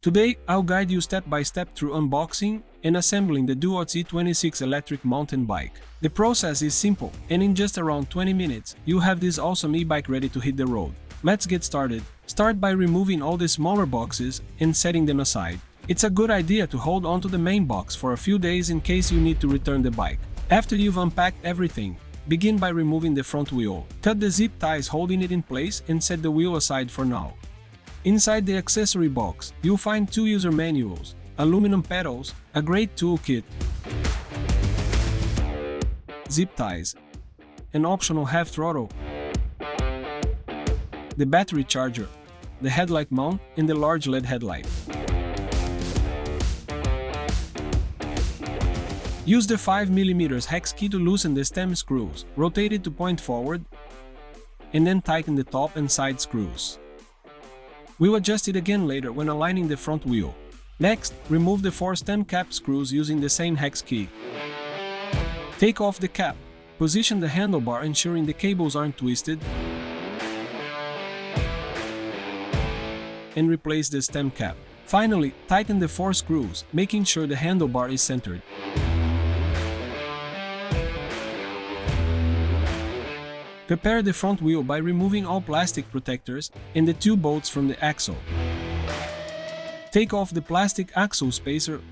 Today, I'll guide you step by step through unboxing and assembling the Duotts E26 electric mountain bike. The process is simple, and in just around 20 minutes, you have this awesome e-bike ready to hit the road. Let's get started. Start by removing all the smaller boxes and setting them aside. It's a good idea to hold onto the main box for a few days in case you need to return the bike. After you've unpacked everything, begin by removing the front wheel. Cut the zip ties holding it in place and set the wheel aside for now. Inside the accessory box, you'll find 2 user manuals, aluminum pedals, a great toolkit, zip ties, an optional half throttle, the battery charger, the headlight mount, and the large LED headlight. Use the 5mm hex key to loosen the stem screws, rotate it to point forward, and then tighten the top and side screws. We'll adjust it again later when aligning the front wheel. Next, remove the 4 stem cap screws using the same hex key. Take off the cap. Position the handlebar ensuring the cables aren't twisted, and replace the stem cap. Finally, tighten the 4 screws, making sure the handlebar is centered. Prepare the front wheel by removing all plastic protectors and the 2 bolts from the axle. Take off the plastic axle spacer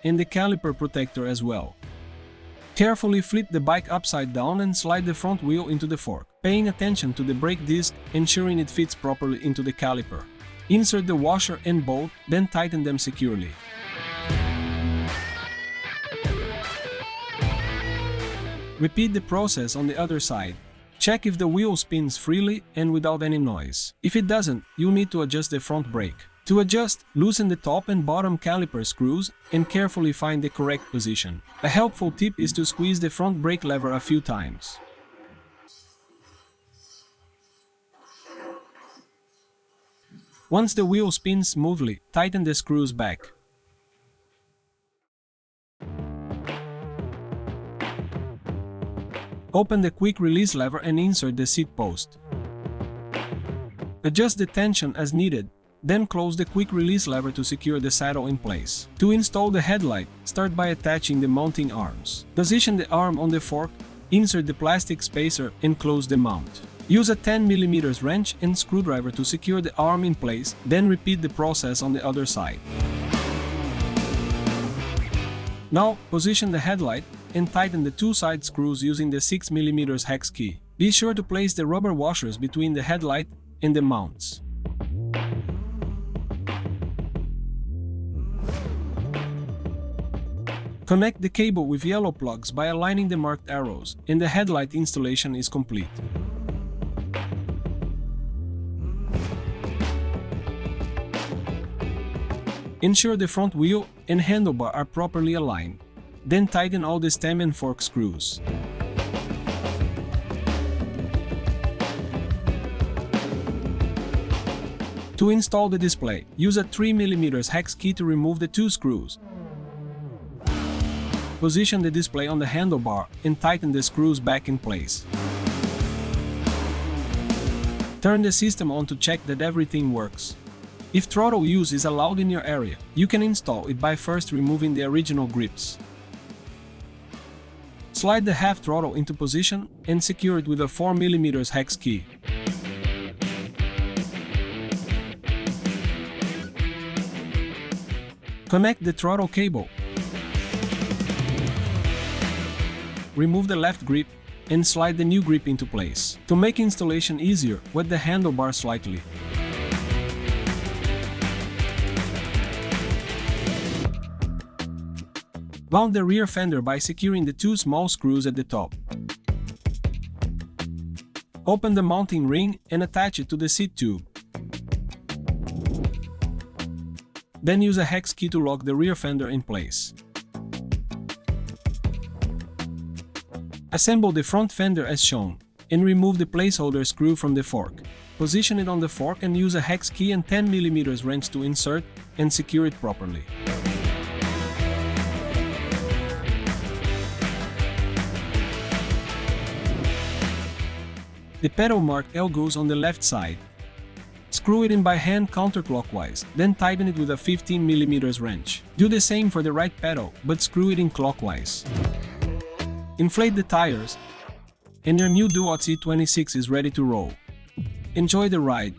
and the caliper protector as well. Carefully flip the bike upside down and slide the front wheel into the fork, paying attention to the brake disc, ensuring it fits properly into the caliper. Insert the washer and bolt, then tighten them securely. Repeat the process on the other side. Check if the wheel spins freely and without any noise. If it doesn't, you'll need to adjust the front brake. To adjust, loosen the top and bottom caliper screws and carefully find the correct position. A helpful tip is to squeeze the front brake lever a few times. Once the wheel spins smoothly, tighten the screws back. Open the quick release lever and insert the seat post. Adjust the tension as needed, then close the quick release lever to secure the saddle in place. To install the headlight, start by attaching the mounting arms. Position the arm on the fork, insert the plastic spacer and close the mount. Use a 10mm wrench and screwdriver to secure the arm in place, then repeat the process on the other side. Now, position the headlight and tighten the 2 side screws using the 6mm hex key. Be sure to place the rubber washers between the headlight and the mounts. Connect the cable with yellow plugs by aligning the marked arrows, and the headlight installation is complete. Ensure the front wheel and handlebar are properly aligned. Then tighten all the stem and fork screws. To install the display, use a 3mm hex key to remove the 2 screws. Position the display on the handlebar and tighten the screws back in place. Turn the system on to check that everything works. If throttle use is allowed in your area, you can install it by first removing the original grips. Slide the half throttle into position and secure it with a 4mm hex key. Connect the throttle cable. Remove the left grip and slide the new grip into place. To make installation easier, wet the handlebar slightly. Mount the rear fender by securing the 2 small screws at the top. Open the mounting ring and attach it to the seat tube. Then use a hex key to lock the rear fender in place. Assemble the front fender as shown, and remove the placeholder screw from the fork. Position it on the fork and use a hex key and 10mm wrench to insert and secure it properly. The pedal marked L goes on the left side. Screw it in by hand counterclockwise, then tighten it with a 15mm wrench. Do the same for the right pedal, but screw it in clockwise. Inflate the tires, and your new Duotts E26 is ready to roll. Enjoy the ride.